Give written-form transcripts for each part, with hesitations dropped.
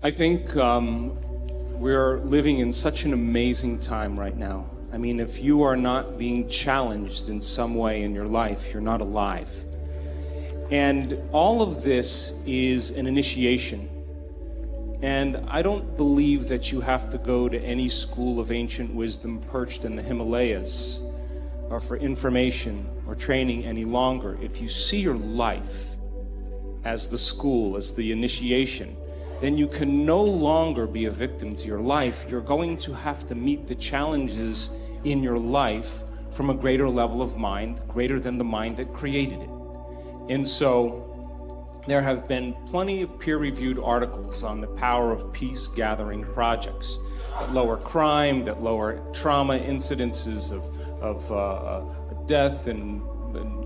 I think we're living in such an amazing time right now. I mean, if you are not being challenged in some way in your life, you're not alive. And all of this is an initiation. And I don't believe that you have to go to any school of ancient wisdom perched in the Himalayas or for information or training any longer. If you see your life as the school, as the initiation, then you can no longer be a victim to your life. You're going to have to meet the challenges in your life from a greater level of mind, greater than the mind that created it. And so there have been plenty of peer-reviewed articles on the power of peace-gathering projects that lower crime, that lower trauma incidences of death and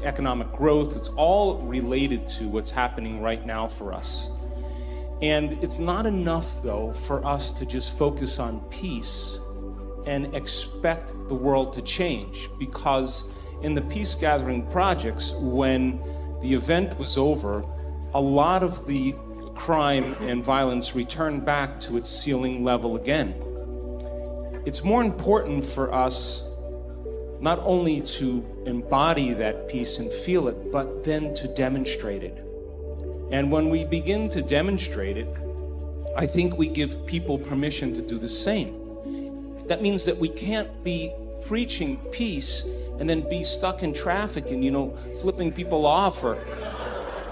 economic growth. It's all related to what's happening right now for us. And it's not enough, though, for us to just focus on peace and expect the world to change, because in the peace-gathering projects, when the event was over, a lot of the crime and violence returned back to its ceiling level again. It's more important for us not only to embody that peace and feel it, but then to demonstrate it. And when we begin to demonstrate it, I think we give people permission to do the same. That means that we can't be preaching peace and then be stuck in traffic and, flipping people off or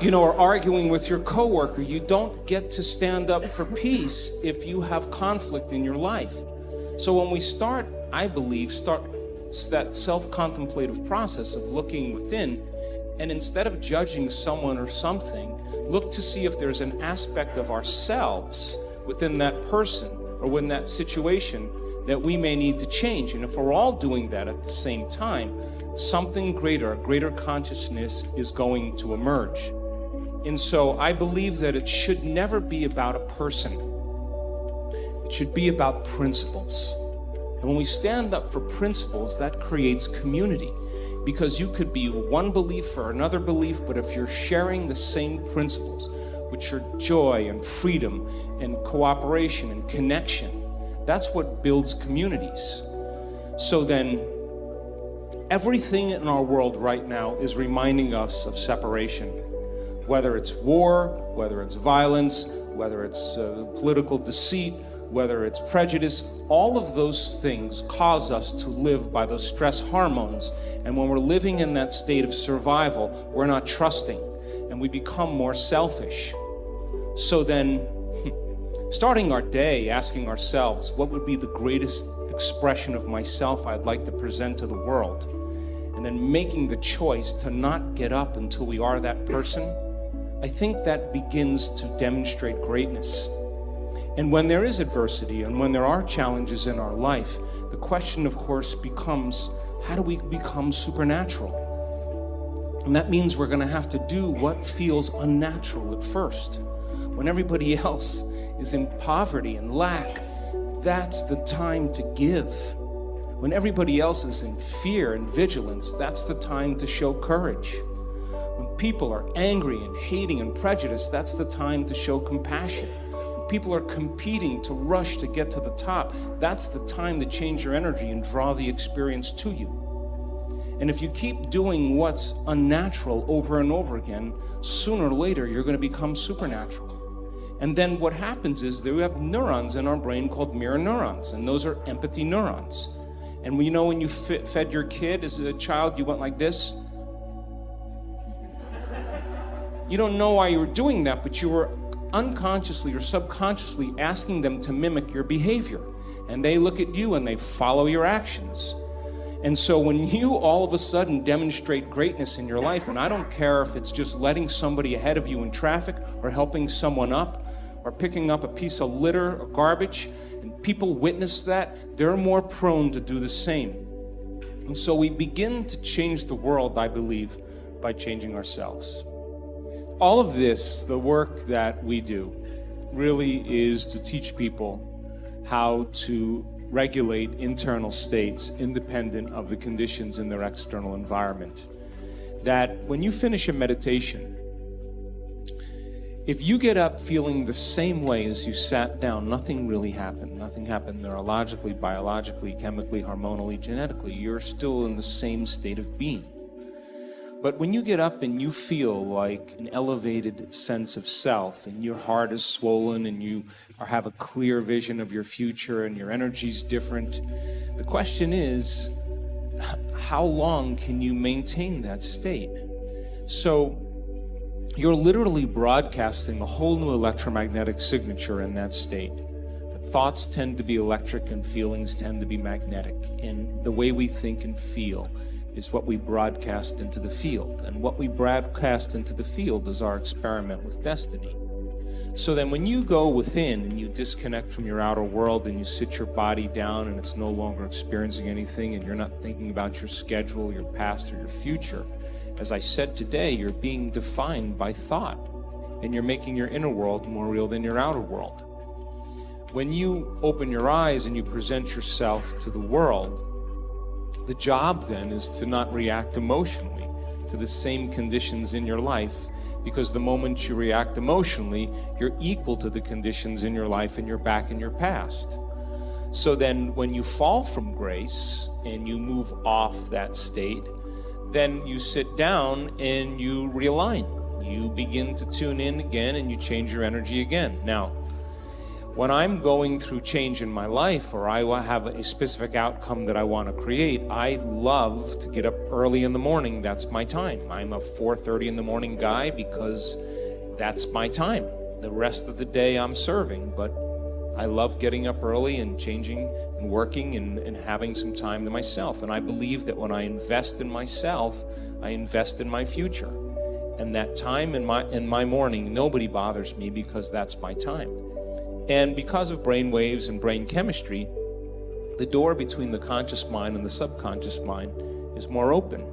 arguing with your coworker. You don't get to stand up for peace if you have conflict in your life. So when we start that self-contemplative process of looking within, and instead of judging someone or something, look to see if there's an aspect of ourselves within that person or within that situation that we may need to change. And if we're all doing that at the same time, something greater, a greater consciousness is going to emerge. And so I believe that it should never be about a person. It should be about principles. And when we stand up for principles, that creates community. Because you could be one belief or another belief, but if you're sharing the same principles, which are joy and freedom and cooperation and connection, that's what builds communities. So then, everything in our world right now is reminding us of separation. Whether it's war, whether it's violence, whether it's political deceit, whether it's prejudice, all of those things cause us to live by those stress hormones. And when we're living in that state of survival, we're not trusting, and we become more selfish. So then, starting our day asking ourselves, what would be the greatest expression of myself I'd like to present to the world? And then making the choice to not get up until we are that person, I think that begins to demonstrate greatness. And when there is adversity and when there are challenges in our life, the question, of course, becomes, how do we become supernatural? And that means we're going to have to do what feels unnatural at first. When everybody else is in poverty and lack, that's the time to give. When everybody else is in fear and vigilance, that's the time to show courage. When people are angry and hating and prejudiced, that's the time to show compassion. When people are competing to rush to get to the top, that's the time to change your energy and draw the experience to you. And if you keep doing what's unnatural over and over again, sooner or later you're going to become supernatural. And then what happens is that we have neurons in our brain called mirror neurons, and those are empathy neurons. And when you fed your kid as a child, you went like this. You don't know why you were doing that, but you were unconsciously or subconsciously asking them to mimic your behavior. And they look at you and they follow your actions. And so when you all of a sudden demonstrate greatness in your life, and I don't care if it's just letting somebody ahead of you in traffic or helping someone up or picking up a piece of litter or garbage, and people witness that, they're more prone to do the same. And so we begin to change the world, I believe, by changing ourselves. All of this, the work that we do, really is to teach people how to regulate internal states independent of the conditions in their external environment. That when you finish a meditation, If you get up feeling the same way as you sat down, nothing really happened. Nothing happened neurologically, biologically, chemically, hormonally, genetically. You're still in the same state of being. But when you get up and you feel like an elevated sense of self, and your heart is swollen, and you have a clear vision of your future, and your energy's different, the question is, how long can you maintain that state? So you're literally broadcasting a whole new electromagnetic signature in that state. The thoughts tend to be electric and feelings tend to be magnetic. And the way we think and feel is what we broadcast into the field. And what we broadcast into the field is our experiment with destiny. So then when you go within and you disconnect from your outer world and you sit your body down and it's no longer experiencing anything and you're not thinking about your schedule, your past, or your future, as I said today, you're being defined by thought, and you're making your inner world more real than your outer world. When you open your eyes and you present yourself to the world, the job then is to not react emotionally to the same conditions in your life, because the moment you react emotionally, you're equal to the conditions in your life and you're back in your past. So then when you fall from grace and you move off that state, then you sit down and you realign. You begin to tune in again and you change your energy again. Now, when I'm going through change in my life, or I have a specific outcome that I want to create, I love to get up early in the morning. That's my time. I'm a 4:30 in the morning guy because that's my time. The rest of the day I'm serving, but I love getting up early and changing and working and having some time to myself. And I believe that when I invest in myself, I invest in my future. And that time in my morning, nobody bothers me because that's my time. And because of brain waves and brain chemistry, the door between the conscious mind and the subconscious mind is more open.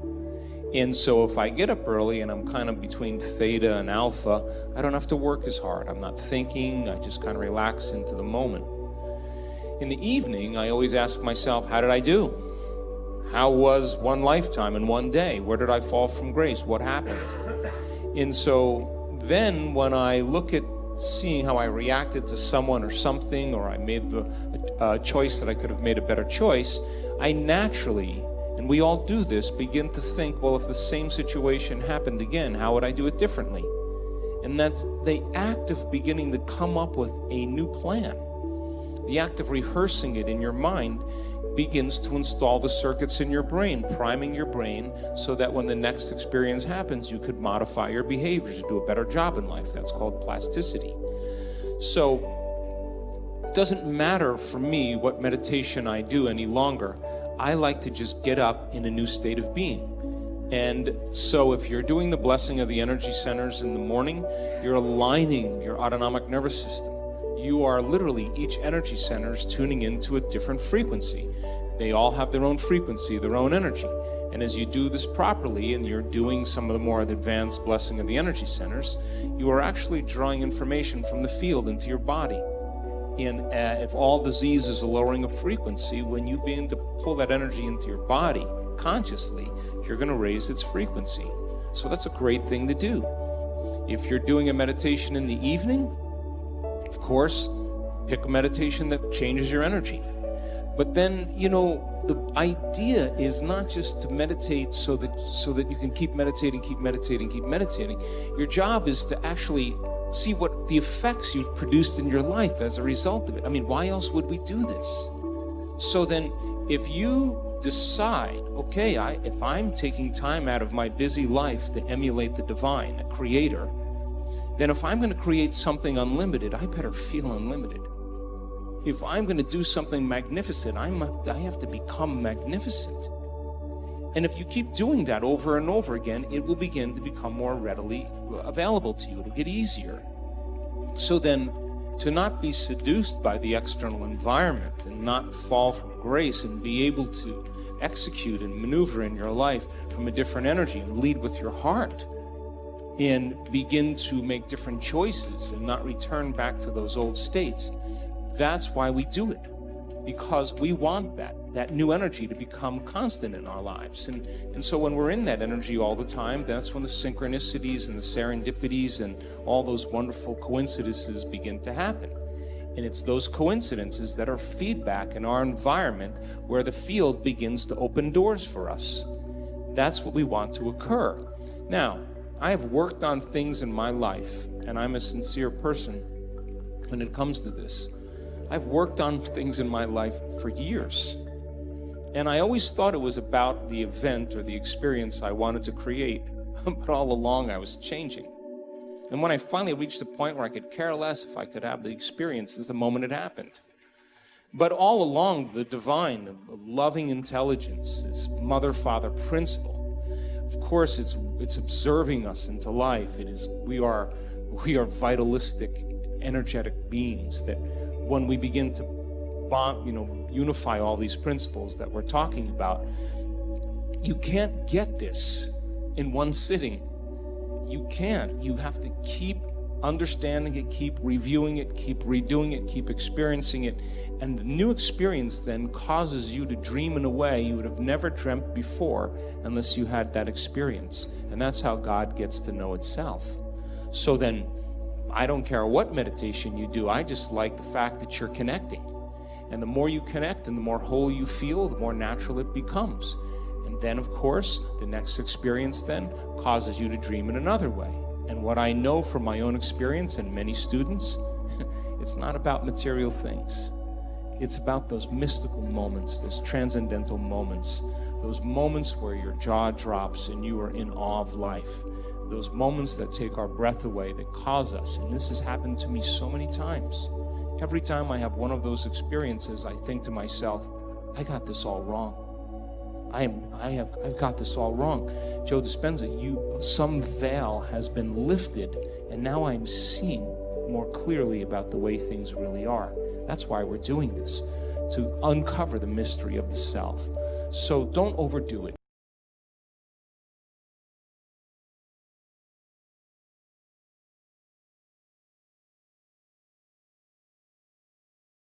And so if I get up early and I'm kind of between theta and alpha, I don't have to work as hard. I'm not thinking, I just kind of relax into the moment. In the evening, I always ask myself, how did I do? How was one lifetime in one day? Where did I fall from grace? What happened? And so then when I look at seeing how I reacted to someone or something, or I made the choice that I could have made a better choice, I naturally, and we all do this, begin to think, well, if the same situation happened again, how would I do it differently? And that's the act of beginning to come up with a new plan. The act of rehearsing it in your mind begins to install the circuits in your brain, priming your brain so that when the next experience happens, you could modify your behaviors to do a better job in life. That's called plasticity. So it doesn't matter for me what meditation I do any longer. I like to just get up in a new state of being. And so if you're doing the blessing of the energy centers in the morning, you're aligning your autonomic nervous system. You are literally, each energy center is tuning into a different frequency. They all have their own frequency, their own energy. And as you do this properly, and you're doing some of the more advanced blessing of the energy centers, you are actually drawing information from the field into your body. And if all disease is a lowering of frequency, when you begin to pull that energy into your body consciously, you're going to raise its frequency. So that's a great thing to do. If you're doing a meditation in the evening, of course, pick a meditation that changes your energy. But then, you know, the idea is not just to meditate so that you can keep meditating. Your job is to actually see what the effects you've produced in your life as a result of it. I mean, why else would we do this? So then, if you decide, okay, if I'm taking time out of my busy life to emulate the divine, a creator, then if I'm going to create something unlimited, I better feel unlimited. If I'm going to do something magnificent, I have to become magnificent. And if you keep doing that over and over again, it will begin to become more readily available to you. It'll get easier. So then, to not be seduced by the external environment and not fall from grace and be able to execute and maneuver in your life from a different energy and lead with your heart and begin to make different choices and not return back to those old states. That's why we do it. because we want that new energy to become constant in our lives. And so when we're in that energy all the time, that's when the synchronicities and the serendipities and all those wonderful coincidences begin to happen. And it's those coincidences that are feedback in our environment where the field begins to open doors for us. That's what we want to occur. Now, I have worked on things in my life, and I'm a sincere person when it comes to this. I've worked on things in my life for years. And I always thought it was about the event or the experience I wanted to create. But all along I was changing. And when I finally reached a point where I could care less if I could have the experience is the moment it happened. But all along, the divine, the loving intelligence, this mother-father principle, of course, it's observing us into life. We are vitalistic, energetic beings that when we begin to unify all these principles that we're talking about, you can't get this in one sitting. You can't. You have to keep understanding it, keep reviewing it, keep redoing it, keep experiencing it. And the new experience then causes you to dream in a way you would have never dreamt before unless you had that experience. And that's how God gets to know itself. So then, I don't care what meditation you do, I just like the fact that you're connecting. And the more you connect and the more whole you feel, the more natural it becomes. And then, of course, the next experience then causes you to dream in another way. And what I know from my own experience and many students, it's not about material things. It's about those mystical moments, those transcendental moments, those moments where your jaw drops and you are in awe of life. Those moments that take our breath away, that cause us. And this has happened to me so many times. Every time I have one of those experiences, I think to myself, I got this all wrong. I've got this all wrong. Joe Dispenza, some veil has been lifted, and now I'm seeing more clearly about the way things really are. That's why we're doing this, to uncover the mystery of the self. So don't overdo it.